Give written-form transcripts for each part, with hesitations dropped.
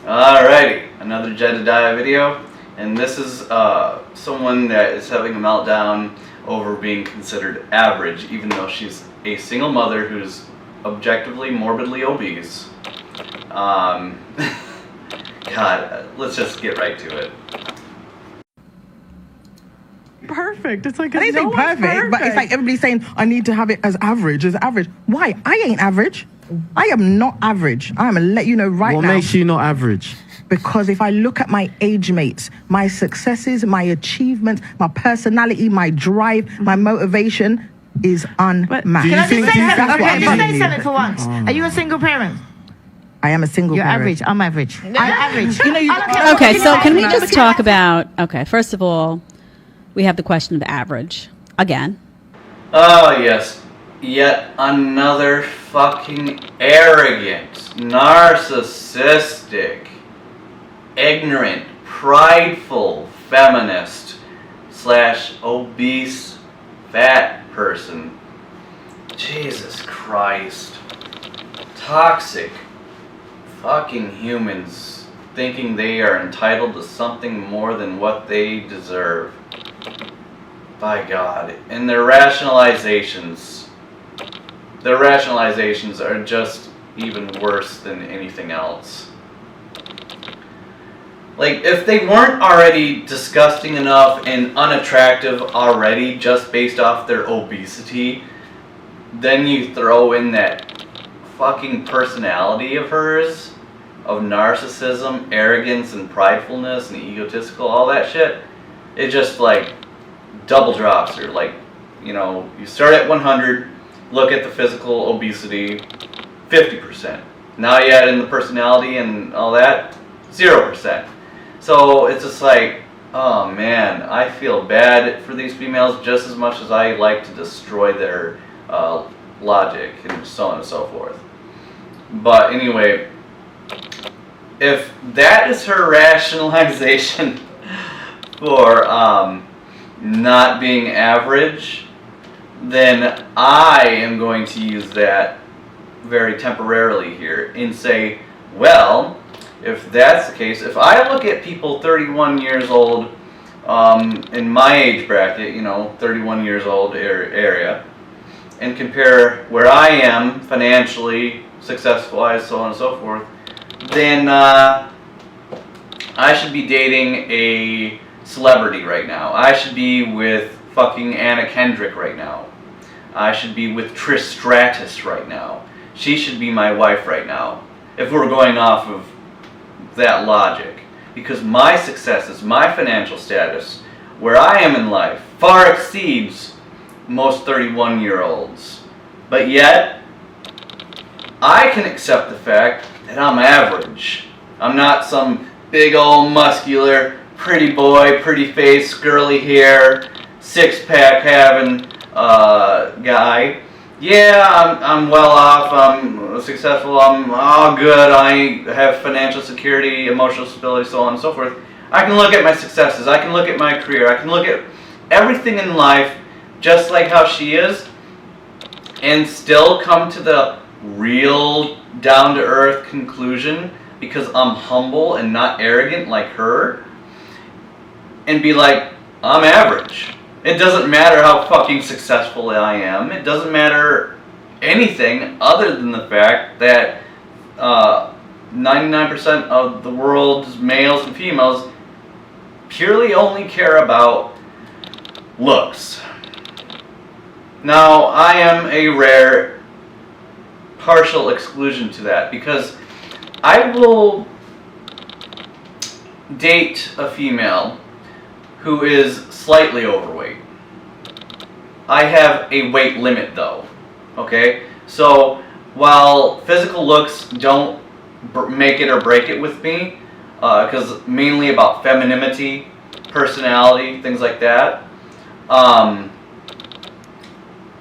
Alrighty, another Jedediah video, and this is someone that is having a meltdown over being considered average, even though she's a single mother who's objectively morbidly obese. God, let's just get right to it. Perfect. It's like I didn't say perfect, but it's like everybody's saying I need to have it as average. Why? I ain't average. I am not average. I'm gonna let you know right now. What makes you not average? Because if I look at my age mates, my successes, my achievements, my personality, my drive, my motivation is unmatched. Do you Can I think just say that's something? what Okay, I'm just telling say you? something for once. Are you a single parent? I am a single You're parent. average. I'm average. I'm average. You know, you I don't care Okay, what so you can we say. just talk about, first of all, we have the question of average again. Oh yes, yet another fucking arrogant, narcissistic, ignorant, prideful feminist / obese fat person. Jesus Christ. Toxic fucking humans thinking they are entitled to something more than what they deserve. By God. And their rationalizations are just even worse than anything else. Like, if they weren't already disgusting enough and unattractive already just based off their obesity, then you throw in that fucking personality of hers, of narcissism, arrogance, and pridefulness, and egotistical, all that shit, it just, like, double drops her. Like, you know, you start at 100, look at the physical obesity, 50%. Now you add in the personality and all that, 0%. So it's just like, oh man, I feel bad for these females just as much as I like to destroy their logic and so on and so forth. But anyway, if that is her rationalization for not being average, then I am going to use that very temporarily here and say, well, if that's the case, if I look at people 31 years old in my age bracket, 31 years old area, and compare where I am financially, success-wise, so on and so forth, then I should be dating a celebrity right now. I should be with fucking Anna Kendrick right now. I should be with Trish Stratus right now. She should be my wife right now, if we're going off of that logic. Because my successes, my financial status, where I am in life, far exceeds most 31-year-olds. But yet, I can accept the fact that I'm average. I'm not some big old muscular, pretty boy, pretty face, curly hair, six-pack having guy. Yeah, I'm well off, I'm successful, I'm all good, I have financial security, emotional stability, so on and so forth. I can look at my successes, I can look at my career, I can look at everything in life just like how she is, and still come to the real down-to-earth conclusion, because I'm humble and not arrogant like her, and be like, I'm average. It doesn't matter how fucking successful I am. It doesn't matter anything other than the fact that 99% of the world's males and females purely only care about looks. Now, I am a rare partial exclusion to that, because I will date a female who is slightly overweight. I have a weight limit though, okay? So while physical looks don't make it or break it with me, because mainly about femininity, personality, things like that,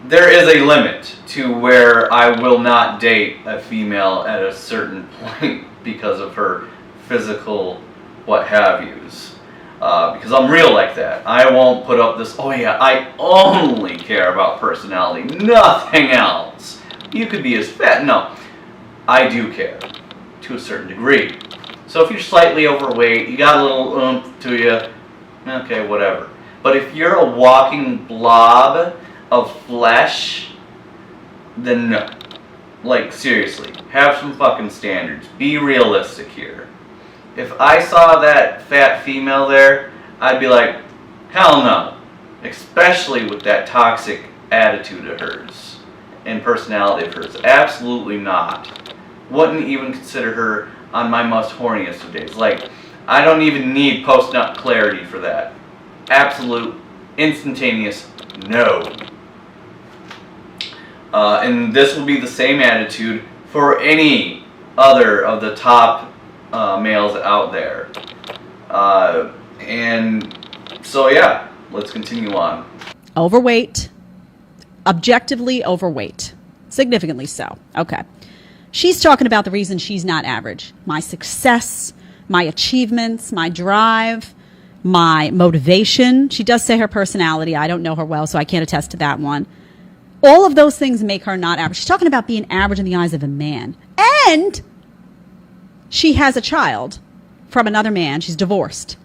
there is a limit to where I will not date a female at a certain point because of her physical what have yous. Because I'm real like that. I won't put up this, oh yeah, I only care about personality, nothing else. You could be as fat. No, I do care to a certain degree. So if you're slightly overweight, you got a little oomph to you, okay, whatever. But if you're a walking blob of flesh, then no. Like, seriously, have some fucking standards. Be realistic here. If I saw that fat female there, I'd be like, hell no. Especially with that toxic attitude of hers and personality of hers. Absolutely not. Wouldn't even consider her on my most horniest of days. Like, I don't even need post-nut clarity for that. Absolute, instantaneous no. And this will be the same attitude for any other of the top males out there. And so, yeah, let's continue on. Overweight, objectively overweight, significantly so. Okay. She's talking about the reason she's not average. My success, my achievements, my drive, my motivation. She does say her personality. I don't know her well, so I can't attest to that one. All of those things make her not average. She's talking about being average in the eyes of a man. And she has a child from another man. She's divorced.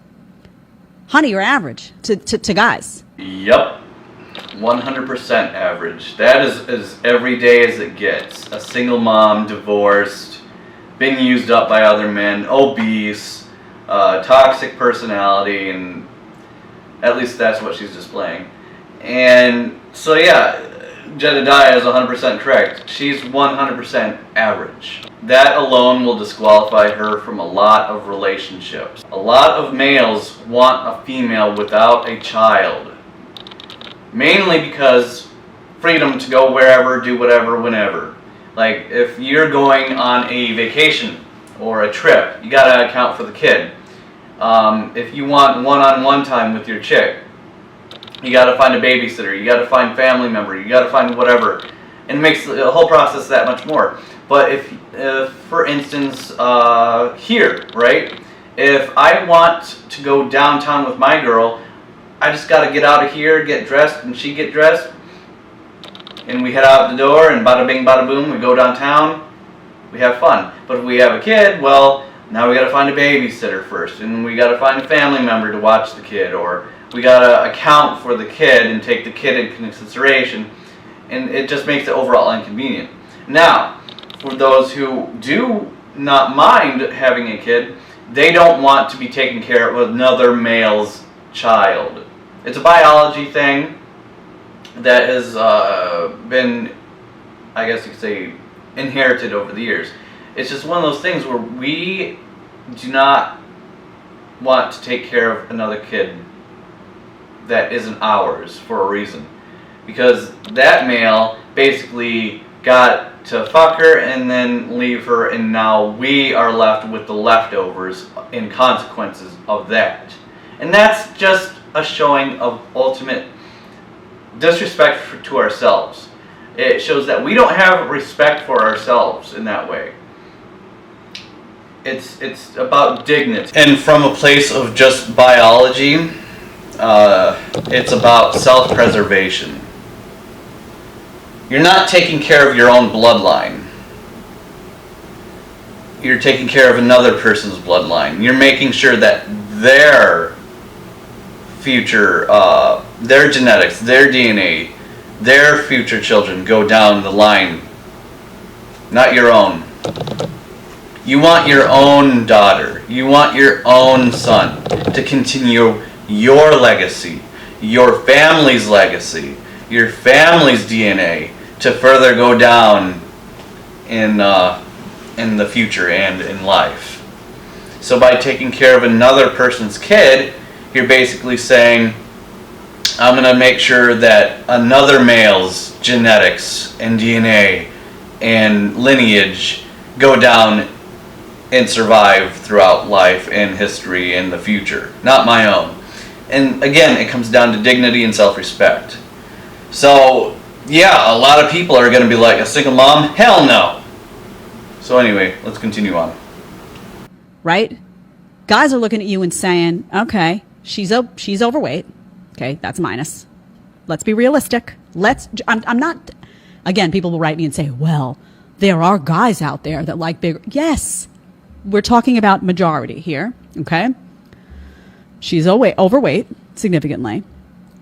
Honey, you're average to guys. Yep. 100% average. That is as every day as it gets. A single mom, divorced, been used up by other men, obese, toxic personality, and at least that's what she's displaying. And so, yeah, Jedediah is 100% correct. She's 100% average. That alone will disqualify her from a lot of relationships. A lot of males want a female without a child. Mainly because freedom to go wherever, do whatever, whenever. Like, if you're going on a vacation or a trip, you gotta account for the kid. If you want one-on-one time with your chick, you gotta find a babysitter, you gotta find family member, you gotta find whatever. And it makes the whole process that much more. But if for instance, here, right? If I want to go downtown with my girl, I just gotta get out of here, get dressed, and she get dressed, and we head out the door, and bada bing, bada boom, we go downtown, we have fun. But if we have a kid, well, now we gotta find a babysitter first, and we gotta find a family member to watch the kid, or we gotta account for the kid and take the kid into consideration, and it just makes it overall inconvenient. Now, for those who do not mind having a kid, they don't want to be taken care of another male's child. It's a biology thing that has been, I guess you could say, inherited over the years. It's just one of those things where we do not want to take care of another kid that isn't ours for a reason. Because that male basically got to fuck her and then leave her, and now we are left with the leftovers and consequences of that. And that's just a showing of ultimate disrespect to ourselves. It shows that we don't have respect for ourselves in that way. It's about dignity. And from a place of just biology, it's about self-preservation. You're not taking care of your own bloodline. You're taking care of another person's bloodline. You're making sure that their future, their genetics, their DNA, their future children go down the line, not your own. You want your own daughter, you want your own son to continue your legacy, your family's legacy, your family's DNA to further go down in the future and in life. So by taking care of another person's kid, you're basically saying, I'm going to make sure that another male's genetics and DNA and lineage go down and survive throughout life and history and the future, not my own. And again, it comes down to dignity and self-respect. So, yeah, a lot of people are going to be like, a single mom? Hell no! So anyway, let's continue on. Right? Guys are looking at you and saying, okay, she's overweight. Okay, that's a minus. Let's be realistic. I'm not, again, people will write me and say, well, there are guys out there that like bigger. Yes, we're talking about majority here, okay? She's overweight significantly.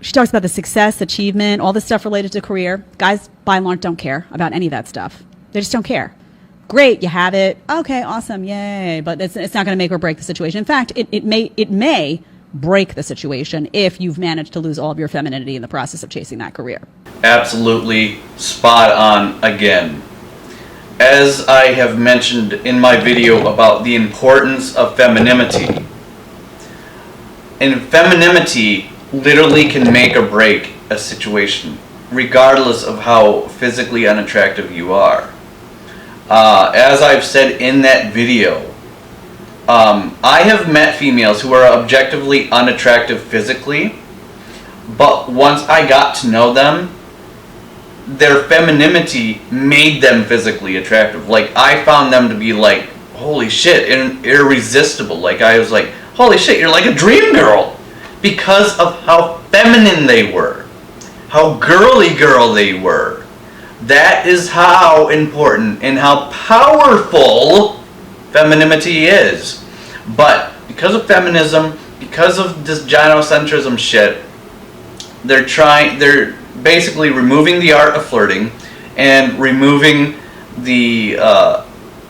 She talks about the success, achievement, all the stuff related to career. Guys, by and large, don't care about any of that stuff. They just don't care. Great, you have it. Okay, awesome, yay. But it's not going to make or break the situation. In fact, it may break the situation if you've managed to lose all of your femininity in the process of chasing that career. Absolutely spot on again. As I have mentioned in my video about the importance of femininity, and femininity literally can make or break a situation, regardless of how physically unattractive you are. As I've said in that video, I have met females who are objectively unattractive physically, but once I got to know them, their femininity made them physically attractive. Like, I found them to be like, holy shit, irresistible. Like, I was like, holy shit, you're like a dream girl. Because of how feminine they were, how girly girl they were. That is how important and how powerful femininity is. But because of feminism, because of this gynocentrism shit, they're basically removing the art of flirting and removing the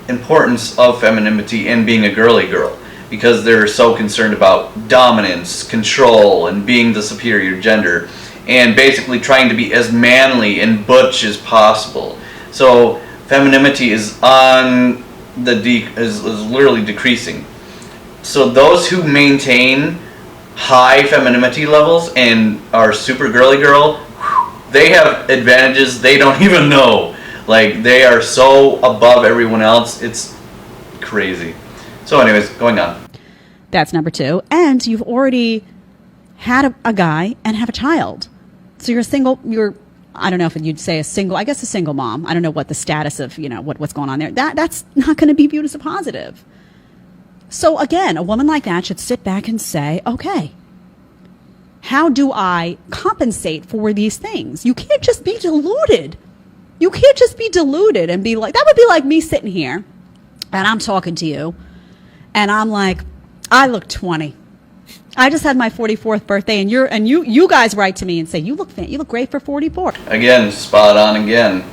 importance of femininity and being a girly girl, because they're so concerned about dominance, control, and being the superior gender, and basically trying to be as manly and butch as possible. So femininity is is literally decreasing. So those who maintain high femininity levels and are super girly girl, they have advantages they don't even know. Like, they are so above everyone else, it's crazy. So anyways, going on. That's number 2. And you've already had a guy and have a child. So I don't know if you'd say a single mom. I don't know what the status of, what's going on there. That's not going to be viewed as a positive. So again, a woman like that should sit back and say, okay, how do I compensate for these things? You can't just be deluded. You can't just be deluded and be like, that would be like me sitting here and I'm talking to you and I'm like, I look 20. I just had my 44th birthday, and you guys write to me and say, you look great for 44. Again, spot on again.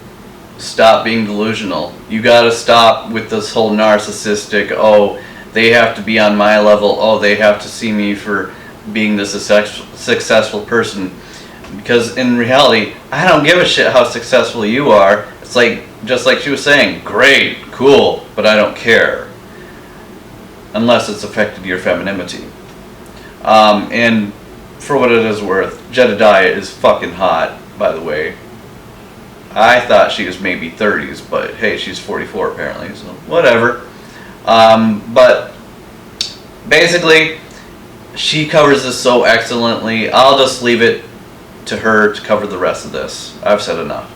Stop being delusional. You gotta stop with this whole narcissistic, oh, they have to be on my level, oh, they have to see me for being this successful person. Because in reality, I don't give a shit how successful you are. It's like, just like she was saying, great, cool, but I don't care. Unless it's affected your femininity. And for what it is worth, Jedediah is fucking hot, by the way. I thought she was maybe 30s, but hey, she's 44 apparently, so whatever. But basically, she covers this so excellently. I'll just leave it to her to cover the rest of this. I've said enough.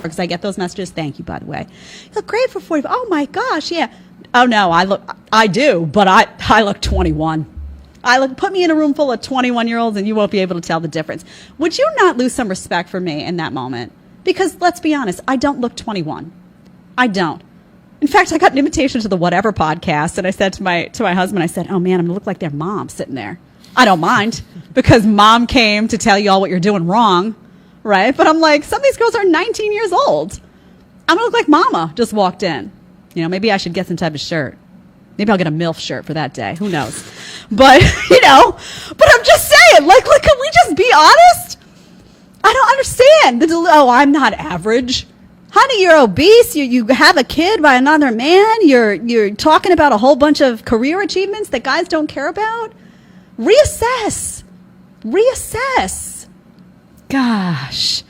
Because I get those messages. Thank you, by the way. You look great for 44. Oh my gosh, yeah. Oh no, I do, but I look 21. Put me in a room full of 21-year-olds and you won't be able to tell the difference. Would you not lose some respect for me in that moment? Because let's be honest, I don't look 21. I don't. In fact, I got an invitation to the Whatever podcast, and I said to my husband, I said, oh man, I'm gonna look like their mom sitting there. I don't mind, because mom came to tell you all what you're doing wrong, right? But I'm like, some of these girls are 19 years old. I'm gonna look like mama just walked in. Maybe I should get some type of shirt. Maybe I'll get a MILF shirt for that day. Who knows? But, but I'm just saying, look, can we just be honest? I don't understand. I'm not average. Honey, you're obese. You have a kid by another man. You're talking about a whole bunch of career achievements that guys don't care about. Reassess. Gosh.